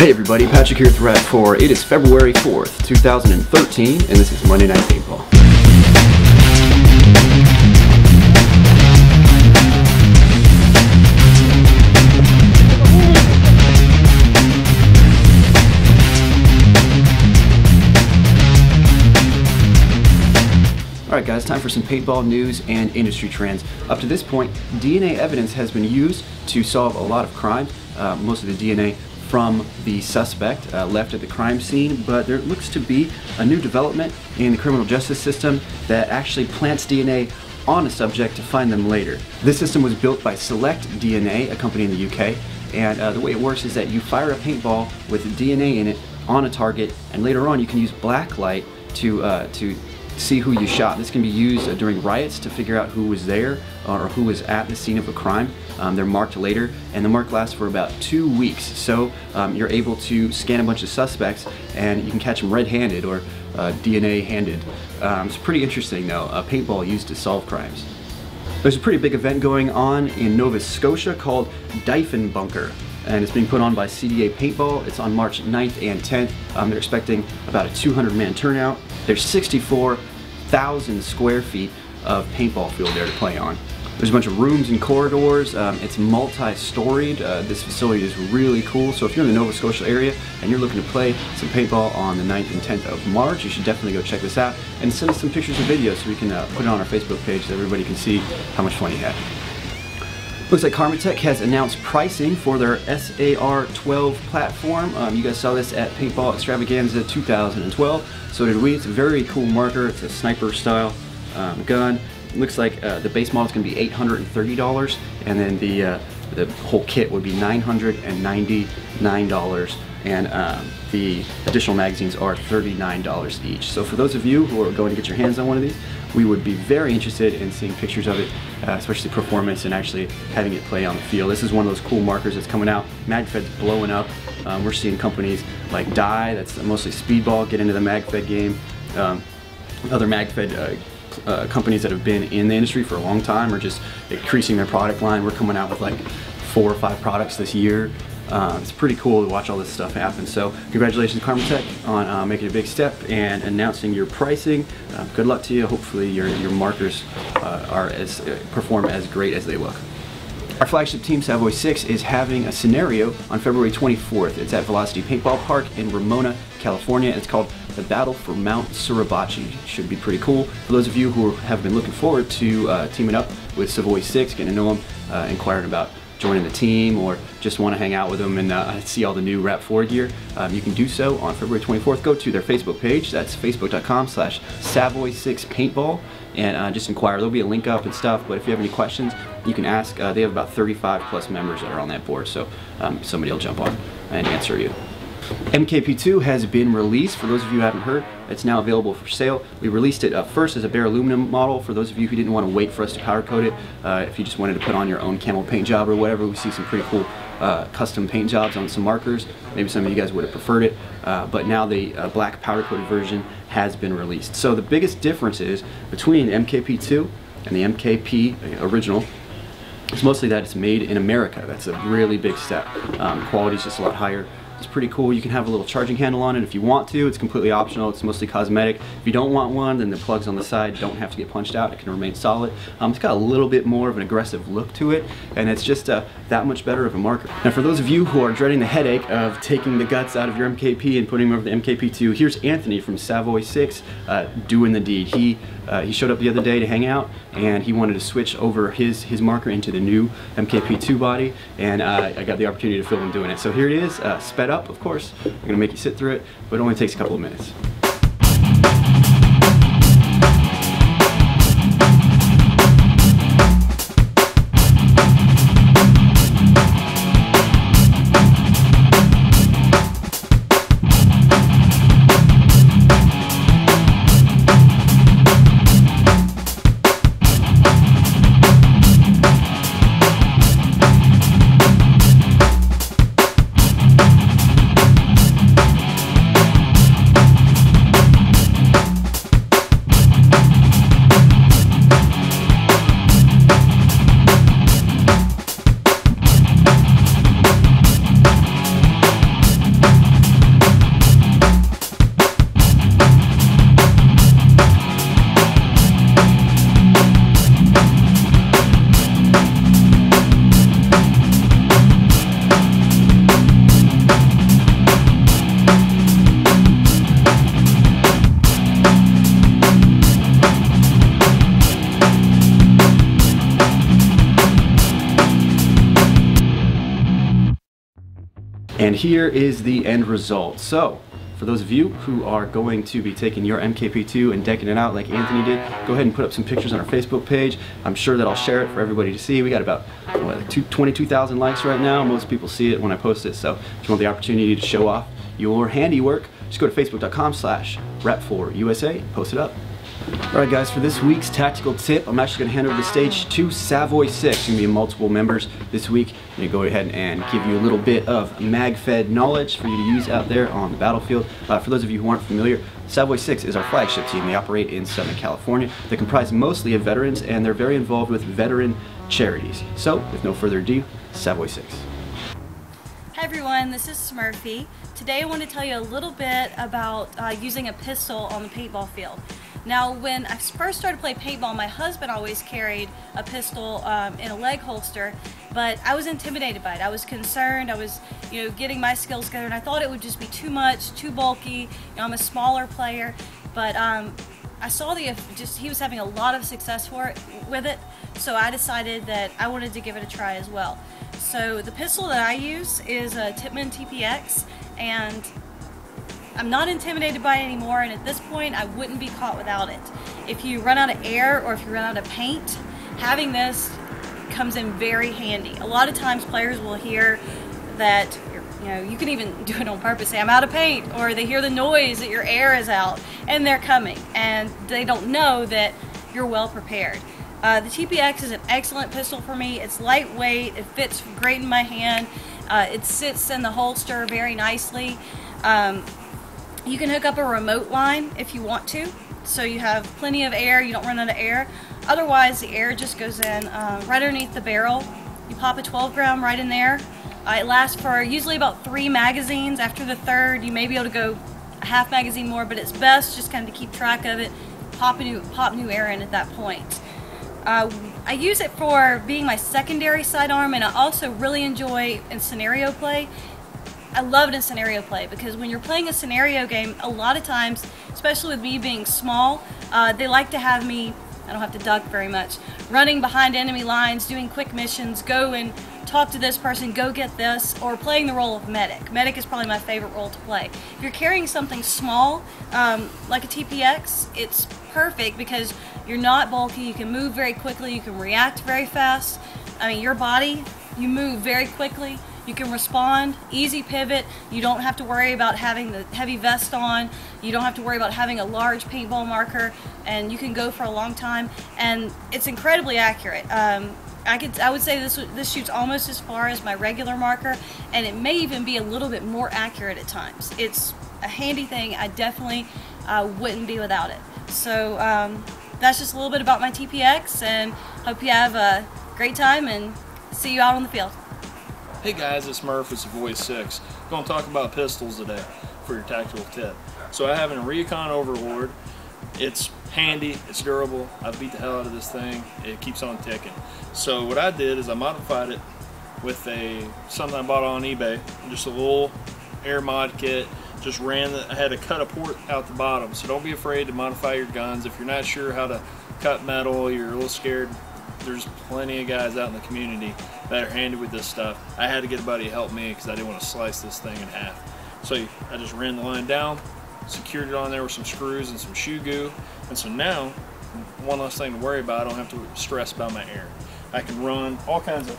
Hey everybody, Patrick here with Rat 4. It is February 4th, 2013, and this is Monday Night Paintball. Alright guys, time for some paintball news and industry trends. Up to this point, DNA evidence has been used to solve a lot of crimes. Most of the DNA from the suspect left at the crime scene, but there looks to be a new development in the criminal justice system that actually plants DNA on a subject to find them later. This system was built by Select DNA, a company in the UK, and the way it works is that you fire a paintball with DNA in it on a target, and later on you can use black light to see who you shot. This can be used during riots to figure out who was there or who was at the scene of a crime. They're marked later, and the mark lasts for about 2 weeks. So you're able to scan a bunch of suspects and you can catch them red-handed or DNA-handed. It's pretty interesting though, paintball used to solve crimes. There's a pretty big event going on in Nova Scotia called Diefenbunker, and it's being put on by CDA Paintball. It's on March 9th and 10th. They're expecting about a 200-man turnout. There's 64,000 square feet of paintball field there to play on. There's a bunch of rooms and corridors. It's multi-storied. This facility is really cool. So if you're in the Nova Scotia area and you're looking to play some paintball on the 9th and 10th of March, you should definitely go check this out and send us some pictures and videos so we can put it on our Facebook page so everybody can see how much fun you had. Looks like Karmatech has announced pricing for their SAR-12 platform. You guys saw this at Paintball Extravaganza 2012. So did we. It's a very cool marker. It's a sniper style gun. It looks like the base model is going to be $830, and then the whole kit would be $999, and the additional magazines are $39 each. So for those of you who are going to get your hands on one of these, we would be very interested in seeing pictures of it, especially performance and actually having it play on the field. This is one of those cool markers that's coming out. MagFed's blowing up. We're seeing companies like Dye, that's mostly Speedball, get into the MagFed game. Other MagFed companies that have been in the industry for a long time are just increasing their product line. We're coming out with like 4 or 5 products this year. It's pretty cool to watch all this stuff happen. So congratulations Karmatech on making a big step and announcing your pricing. Good luck to you. Hopefully your markers perform as great as they look. Our flagship team, Savoy 6, is having a scenario on February 24th. It's at Velocity Paintball Park in Ramona, California. It's called The Battle for Mount Suribachi. Should be pretty cool. For those of you who have been looking forward to teaming up with Savoy 6, getting to know them, inquiring about joining the team, or just want to hang out with them and see all the new Rap 4 gear, you can do so on February 24th. Go to their Facebook page. That's facebook.com/Savoy6Paintball, and just inquire. There'll be a link up and stuff, but if you have any questions, you can ask. They have about 35 plus members that are on that board, so somebody will jump on and answer you. MKP2 has been released. For those of you who haven't heard, it's now available for sale. We released it first as a bare aluminum model. For those of you who didn't want to wait for us to powder coat it, if you just wanted to put on your own camel paint job or whatever, we see some pretty cool custom paint jobs on some markers. Maybe some of you guys would have preferred it, but now the black powder coated version has been released. So the biggest difference is between MKP2 and the MKP original. It's mostly that it's made in America. That's a really big step. Quality is just a lot higher. It's pretty cool. You can have a little charging handle on it if you want to. It's completely optional. It's mostly cosmetic. If you don't want one, then the plugs on the side don't have to get punched out. It can remain solid. It's got a little bit more of an aggressive look to it, and it's just that much better of a marker. Now for those of you who are dreading the headache of taking the guts out of your MKP and putting them over the MKP2, here's Anthony from Savoy 6 doing the deed. He showed up the other day to hang out, and he wanted to switch over his marker into the new MKP2 body, and I got the opportunity to film him doing it. So here it is, sped up, of course. I'm going to make you sit through it, but it only takes a couple of minutes. here is the end result. So, for those of you who are going to be taking your MKP2 and decking it out like Anthony did, go ahead and put up some pictures on our Facebook page. I'm sure that I'll share it for everybody to see. We got about 22,000 likes right now. Most people see it when I post it, so if you want the opportunity to show off your handiwork, just go to facebook.com/rep4USA and post it up. Alright guys, for this week's tactical tip, I'm actually going to hand over the stage to Savoy 6. There's going to be multiple members this week. I'm going to go ahead and give you a little bit of mag-fed knowledge for you to use out there on the battlefield. For those of you who aren't familiar, Savoy 6 is our flagship team. They operate in Southern California. They comprise mostly of veterans, and they're very involved with veteran charities. So, with no further ado, Savoy 6. Hi everyone, this is Smurfy. Today I want to tell you a little bit about using a pistol on the paintball field. Now, when I first started to play paintball, my husband always carried a pistol in a leg holster, but I was intimidated by it. I was concerned. I was, getting my skills together, and I thought it would just be too much, too bulky. I'm a smaller player, but I saw he was having a lot of success with it, so I decided that I wanted to give it a try as well. So the pistol that I use is a Tippmann TPX, and I'm not intimidated by it anymore, and at this point I wouldn't be caught without it. If you run out of air or if you run out of paint, having this comes in very handy. A lot of times players will hear that, you can even do it on purpose, say I'm out of paint, or they hear the noise that your air is out and they're coming, and they don't know that you're well prepared. The TPX is an excellent pistol for me. It's lightweight, it fits great in my hand, it sits in the holster very nicely. You can hook up a remote line if you want to, so you have plenty of air, you don't run out of air. Otherwise, the air just goes in right underneath the barrel. You pop a 12 gram right in there. It lasts for usually about 3 magazines. After the third, you may be able to go a half magazine more, but it's best just kind of to keep track of it, pop new air in at that point. I use it for being my secondary sidearm, and I also really enjoy in scenario play. I love it in scenario play because when you're playing a scenario game, a lot of times, especially with me being small, they like to have me, I don't have to duck very much, running behind enemy lines, doing quick missions, go and talk to this person, go get this, or playing the role of medic. Medic is probably my favorite role to play. If you're carrying something small, like a TPX, it's perfect because you're not bulky, you can move very quickly, you can react very fast. I mean, your body, you move very quickly. You can respond, easy pivot, you don't have to worry about having the heavy vest on, you don't have to worry about having a large paintball marker, and you can go for a long time, and it's incredibly accurate. I would say this shoots almost as far as my regular marker, and it may even be a little bit more accurate at times. It's a handy thing, I definitely wouldn't be without it. So that's just a little bit about my TPX, and hope you have a great time, and see you out on the field. Hey guys, it's Murph with Savoy 6. Going to talk about pistols today for your tactical tip. So I have a Recon Overlord. It's handy, it's durable. I beat the hell out of this thing. It keeps on ticking. So what I did is I modified it with something I bought on eBay, just a little air mod kit. Just I had to cut a port out the bottom. So don't be afraid to modify your guns. If you're not sure how to cut metal, you're a little scared, there's plenty of guys out in the community that are handy with this stuff. I had to get a buddy to help me because I didn't want to slice this thing in half. So I just ran the line down, secured it on there with some screws and some shoe goo, and so now, one less thing to worry about. I don't have to stress about my air. I can run all kinds of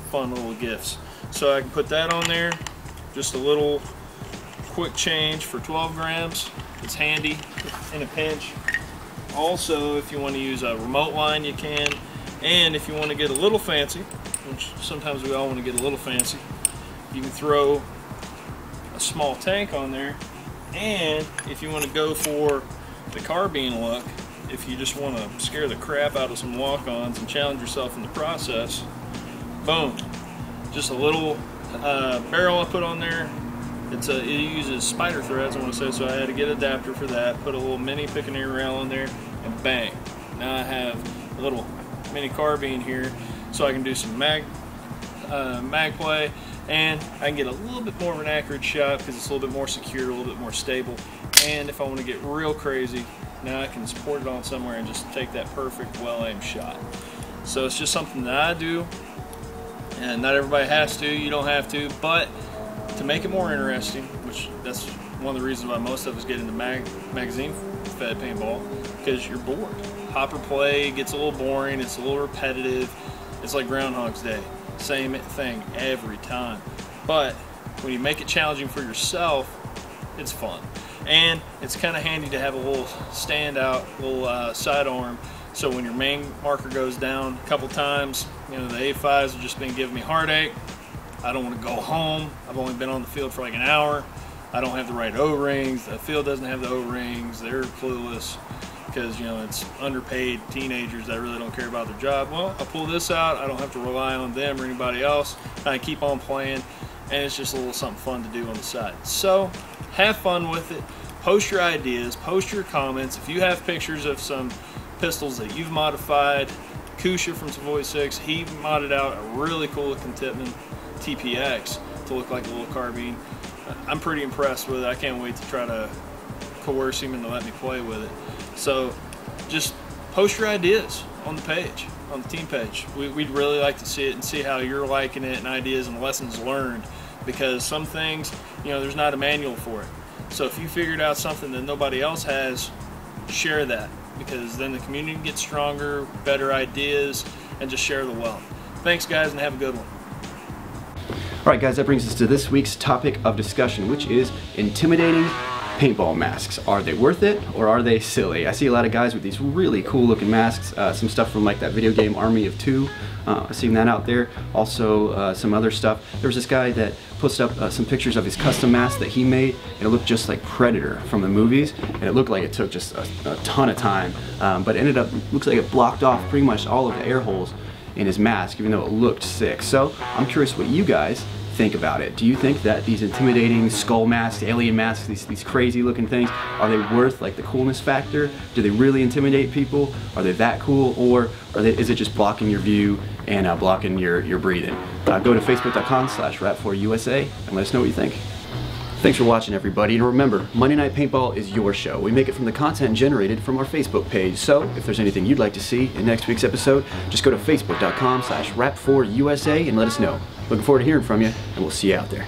fun little gifts. So I can put that on there, just a little quick change for 12 grams. It's handy in a pinch. Also, if you want to use a remote line, you can. And if you want to get a little fancy, which sometimes we all want to get a little fancy, you can throw a small tank on there. And if you want to go for the carbine look, if you just want to scare the crap out of some walk-ons and challenge yourself in the process, boom, just a little barrel I put on there. It uses spider threads, I want to say, so I had to get an adapter for that, put a little mini Piccaninny rail on there, and bang, now I have a little mini carbine here, so I can do some mag play, and I can get a little bit more of an accurate shot because it's a little bit more secure, a little bit more stable. And if I want to get real crazy, now I can support it on somewhere and just take that perfect, well-aimed shot. So it's just something that I do, and not everybody has to, you don't have to, but to make it more interesting, which that's one of the reasons why most of us get into magazine-fed paintball, because you're bored. Hopper play gets a little boring, it's a little repetitive, it's like Groundhog's Day, same thing every time. But when you make it challenging for yourself, it's fun. And it's kind of handy to have a little standout, little sidearm, so when your main marker goes down a couple times, you know, the A5s have just been giving me heartache. I don't want to go home. I've only been on the field for like an hour. I don't have the right O-rings. The field doesn't have the O-rings. They're clueless because, you know, it's underpaid teenagers that really don't care about their job. Well, I pull this out. I don't have to rely on them or anybody else. I keep on playing, and it's just a little something fun to do on the side. So have fun with it. Post your ideas. Post your comments. If you have pictures of some pistols that you've modified, Kusha from Savoy 6, he modded out a really cool looking Tippmann TPX to look like a little carbine. I'm pretty impressed with it. I can't wait to try to coerce him and to let me play with it. So just post your ideas on the page, on the team page. We'd really like to see it and see how you're liking it and ideas and lessons learned, because some things, you know, there's not a manual for it. So if you figured out something that nobody else has, share that, because then the community gets stronger, better ideas, and just share the wealth. Thanks guys, and have a good one. Alright guys, that brings us to this week's topic of discussion, which is intimidating paintball masks. Are they worth it, or are they silly? I see a lot of guys with these really cool looking masks, some stuff from like that video game Army of Two. I've seen that out there. Also some other stuff. There was this guy that posted up some pictures of his custom mask that he made, and it looked just like Predator from the movies, and it looked like it took just a ton of time, but it ended up, looks like it blocked off pretty much all of the air holes in his mask, even though it looked sick. So I'm curious what you guys think about it. Do you think that these intimidating skull masks, alien masks, these crazy looking things, are they worth like the coolness factor? Do they really intimidate people? Are they that cool, or is it just blocking your view and blocking your breathing? Go to facebook.com/rap4USA and let us know what you think. Thanks for watching, everybody, and remember, Monday Night Paintball is your show. We make it from the content generated from our Facebook page, so if there's anything you'd like to see in next week's episode, just go to facebook.com/rap4USA and let us know. Looking forward to hearing from you, and we'll see you out there.